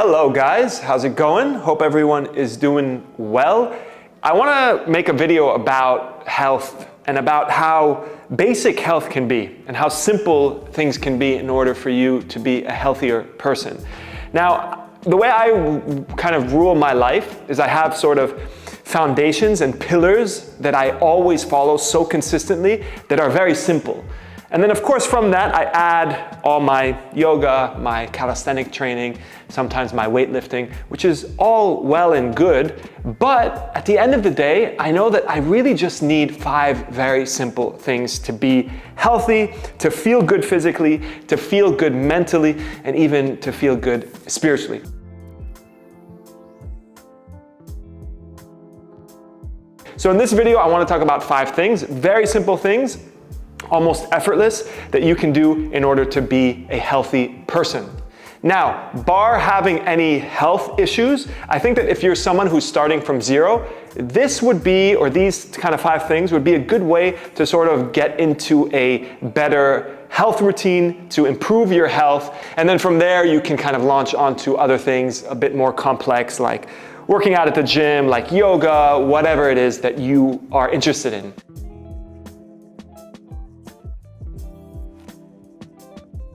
Hello guys, how's it going? Hope everyone is doing well. I want to make a video about health and about how basic health can be and how simple things can be in order for you to be a healthier person. Now, the way I kind of rule my life is I have sort of foundations and pillars that I always follow so consistently that are very simple. And then of course from that I add all my yoga, my calisthenic training, sometimes my weightlifting, which is all well and good. But at the end of the day, I know that I really just need 5 very simple things to be healthy, to feel good physically, to feel good mentally, and even to feel good spiritually. So in this video, I want to talk about 5 things, very simple things, almost effortless, that you can do in order to be a healthy person. Now, bar having any health issues, I think that if you're someone who's starting from zero, this would be, or these kind of 5 things would be a good way to sort of get into a better health routine, to improve your health, and then from there you can kind of launch onto other things a bit more complex, like working out at the gym, like yoga, whatever it is that you are interested in.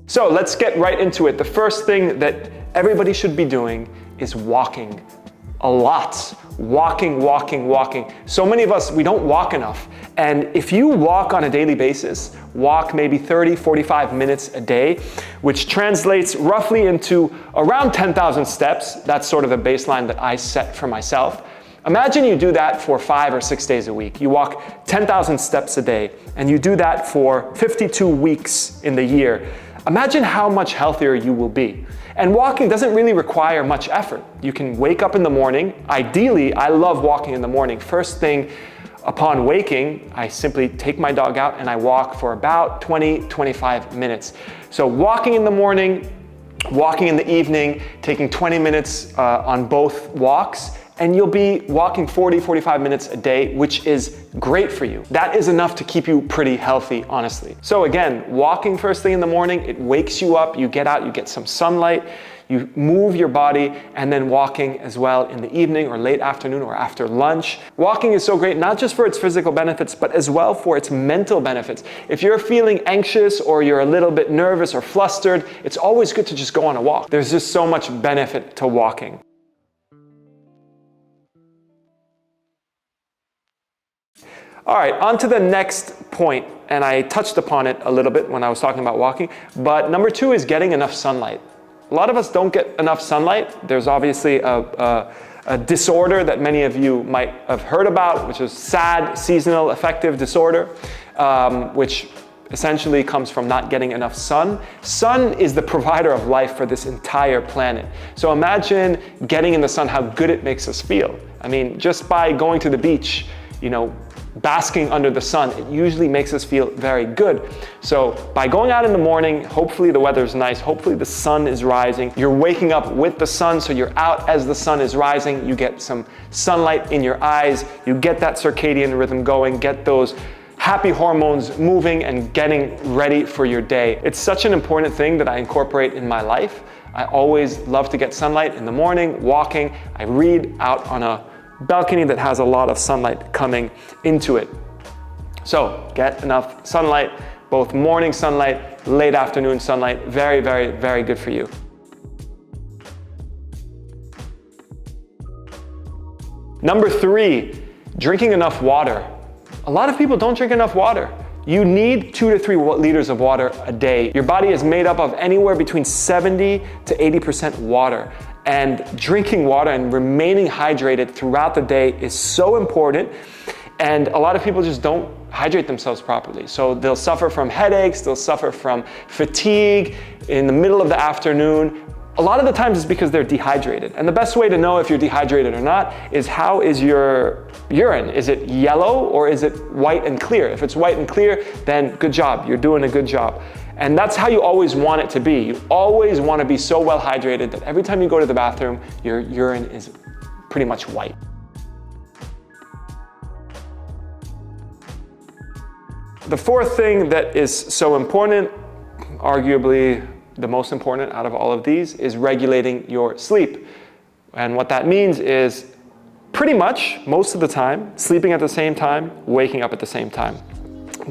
So let's get right into it. The first thing that everybody should be doing is walking. A lot. Walking. So many of us, we don't walk enough. And if you walk on a daily basis, walk maybe 30, 45 minutes a day, which translates roughly into around 10,000 steps. That's sort of the baseline that I set for myself. Imagine you do that for 5 or 6 days a week. You walk 10,000 steps a day, and you do that for 52 weeks in the year. Imagine how much healthier you will be. And walking doesn't really require much effort. You can wake up in the morning. Ideally, I love walking in the morning. First thing upon waking, I simply take my dog out and I walk for about 20-25 minutes. So walking in the morning, walking in the evening, taking 20 minutes on both walks, and you'll be walking 40-45 minutes a day, which is great for you. That is enough to keep you pretty healthy, honestly. So again, walking first thing in the morning, it wakes you up, you get out, you get some sunlight, you move your body, and then walking as well in the evening or late afternoon or after lunch. Walking is so great, not just for its physical benefits, but as well for its mental benefits. If you're feeling anxious or you're a little bit nervous or flustered, it's always good to just go on a walk. There's just so much benefit to walking. All right, on to the next point, and I touched upon it a little bit when I was talking about walking, but number 2 is getting enough sunlight. A lot of us don't get enough sunlight. There's obviously a disorder that many of you might have heard about, which is SAD, seasonal affective disorder, which essentially comes from not getting enough sun. Sun is the provider of life for this entire planet. So imagine getting in the sun, how good it makes us feel. I mean, just by going to the beach, you know, basking under the sun, it usually makes us feel very good. So by going out in the morning, hopefully the weather's nice, hopefully the sun is rising, you're waking up with the sun, so you're out as the sun is rising, you get some sunlight in your eyes, you get that circadian rhythm going, get those happy hormones moving and getting ready for your day. It's such an important thing that I incorporate in my life. I always love to get sunlight in the morning, walking. I read out on a balcony that has a lot of sunlight coming into it. So get enough sunlight, both morning sunlight, late afternoon sunlight, very, very, very good for you. Number 3, drinking enough water. A lot of people don't drink enough water. You need 2 to 3 liters of water a day. Your body is made up of anywhere between 70 to 80% water. And drinking water and remaining hydrated throughout the day is so important. And a lot of people just don't hydrate themselves properly. So they'll suffer from headaches, they'll suffer from fatigue in the middle of the afternoon. A lot of the times it's because they're dehydrated. And the best way to know if you're dehydrated or not is, how is your urine? Is it yellow or is it white and clear? If it's white and clear, then good job, you're doing a good job. And that's how you always want it to be. You always want to be so well hydrated that every time you go to the bathroom, your urine is pretty much white. The 4th thing that is so important, arguably the most important out of all of these is regulating your sleep. And what that means is pretty much most of the time, sleeping at the same time, waking up at the same time.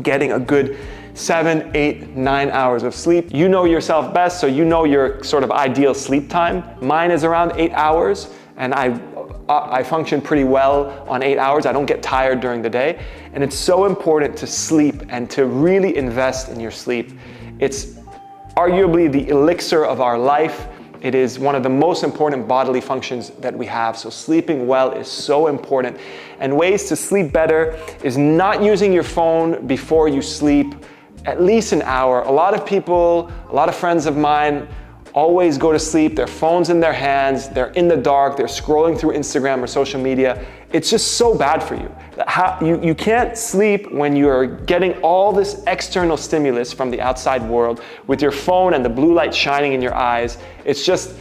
Getting a good 7, 8, 9 hours of sleep. You know yourself best, so you know your sort of ideal sleep time. Mine is around 8 hours, and I function pretty well on 8 hours. I don't get tired during the day. And it's so important to sleep and to really invest in your sleep. It's arguably the elixir of our life. It is one of the most important bodily functions that we have. So sleeping well is so important. And ways to sleep better is not using your phone before you sleep, at least an hour. A lot of people, a lot of friends of mine always go to sleep, their phone's in their hands, they're in the dark, they're scrolling through Instagram or social media. It's just so bad for you. You can't sleep when you're getting all this external stimulus from the outside world with your phone and the blue light shining in your eyes. It's just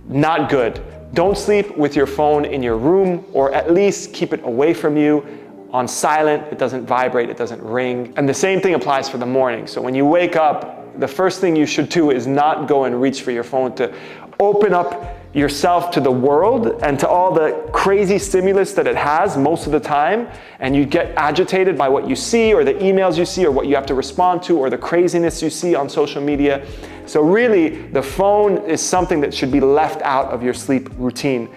not good. Don't sleep with your phone in your room, or at least keep it away from you on silent. It doesn't vibrate, it doesn't ring. And the same thing applies for the morning. So when you wake up, the first thing you should do is not go and reach for your phone to open up yourself to the world and to all the crazy stimulus that it has most of the time, and you get agitated by what you see or the emails you see or what you have to respond to or the craziness you see on social media. So really, the phone is something that should be left out of your sleep routine.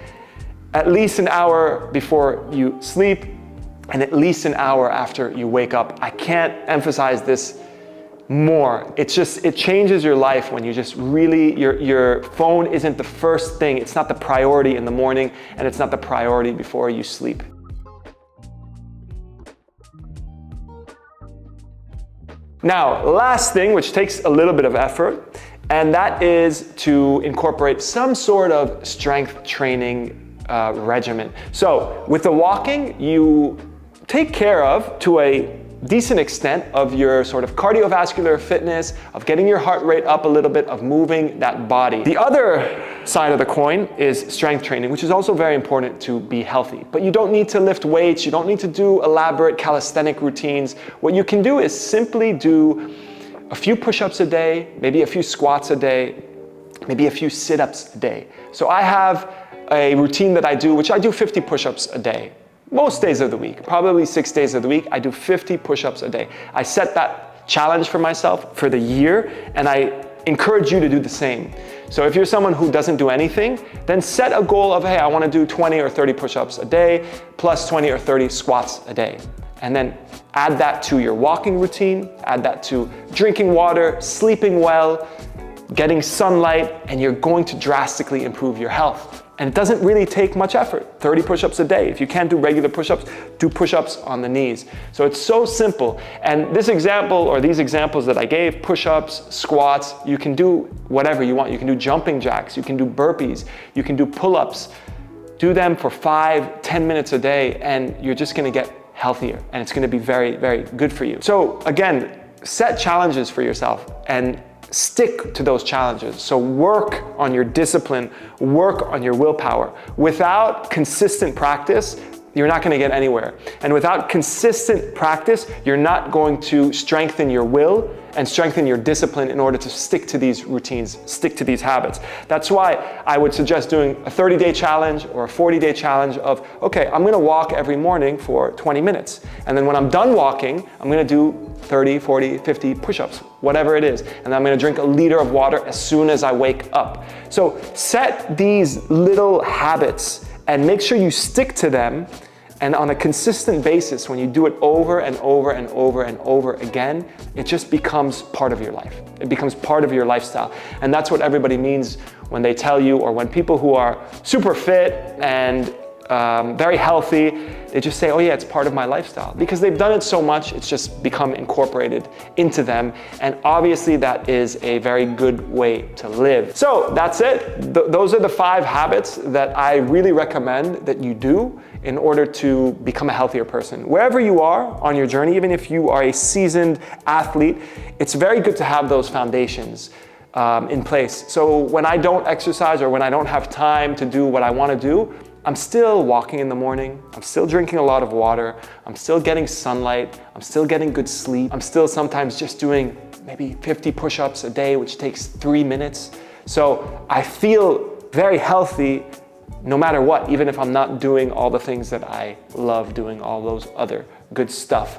At least an hour before you sleep and at least an hour after you wake up. I can't emphasize this more. It changes your life when you just really, your phone isn't the first thing. It's not the priority in the morning, and it's not the priority before you sleep. Now, last thing, which takes a little bit of effort, and that is to incorporate some sort of strength training regimen. So with the walking, you take care of, to a decent extent, of your sort of cardiovascular fitness, of getting your heart rate up a little bit, of moving that body. The other side of the coin is strength training, which is also very important to be healthy. But you don't need to lift weights, you don't need to do elaborate calisthenic routines. What you can do is simply do a few push-ups a day, maybe a few squats a day, maybe a few sit-ups a day. So I have a routine that I do, which I do 50 push-ups a day. Most days of the week, probably 6 days of the week, I do 50 push-ups a day. I set that challenge for myself for the year, and I encourage you to do the same. So if you're someone who doesn't do anything, then set a goal of, hey, I want to do 20 or 30 push-ups a day, plus 20 or 30 squats a day. And then add that to your walking routine, add that to drinking water, sleeping well, getting sunlight, and you're going to drastically improve your health. And it doesn't really take much effort, 30 push-ups a day. If you can't do regular push-ups, do push-ups on the knees. So it's so simple. And this example, or these examples that I gave, push-ups, squats, you can do whatever you want. You can do jumping jacks, you can do burpees, you can do pull-ups. Do them for 5-10 minutes a day, and you're just gonna get healthier, and it's gonna be very, very good for you. So again, set challenges for yourself and stick to those challenges. So work on your discipline, work on your willpower. Without consistent practice, you're not gonna get anywhere. And without consistent practice, you're not going to strengthen your will and strengthen your discipline in order to stick to these routines, stick to these habits. That's why I would suggest doing a 30-day challenge or a 40-day challenge of, okay, I'm gonna walk every morning for 20 minutes. And then when I'm done walking, I'm gonna do 30, 40, 50 push-ups, whatever it is. And I'm gonna drink a liter of water as soon as I wake up. So set these little habits and make sure you stick to them. And on a consistent basis, when you do it over and over and over and over again, it just becomes part of your life. It becomes part of your lifestyle. And that's what everybody means when they tell you, or when people who are super fit and very healthy, they just say, oh yeah, it's part of my lifestyle. Because they've done it so much, it's just become incorporated into them. And obviously that is a very good way to live. So that's it. Those are the 5 habits that I really recommend that you do in order to become a healthier person. Wherever you are on your journey, even if you are a seasoned athlete, it's very good to have those foundations. in place. So when I don't exercise or when I don't have time to do what I want to do, I'm still walking in the morning, I'm still drinking a lot of water, I'm still getting sunlight, I'm still getting good sleep, I'm still sometimes just doing maybe 50 push-ups a day, which takes 3 minutes. So I feel very healthy no matter what, even if I'm not doing all the things that I love doing, all those other good stuff.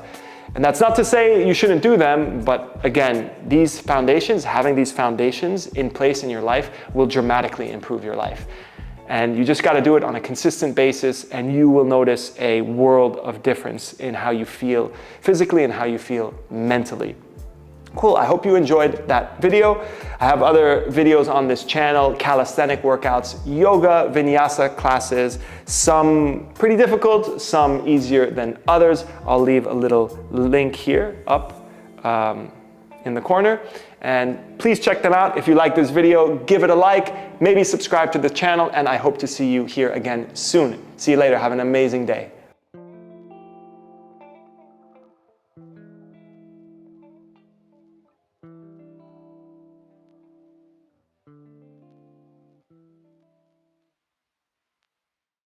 And that's not to say you shouldn't do them, but again, these foundations, having these foundations in place in your life will dramatically improve your life. And you just got to do it on a consistent basis, and you will notice a world of difference in how you feel physically and how you feel mentally. Cool, I hope you enjoyed that video. I have other videos on this channel, calisthenic workouts, yoga, vinyasa classes, some pretty difficult, some easier than others. I'll leave a little link here up in the corner. And please check them out. If you like this video, give it a like, maybe subscribe to the channel, and I hope to see you here again soon. See you later. Have an amazing day.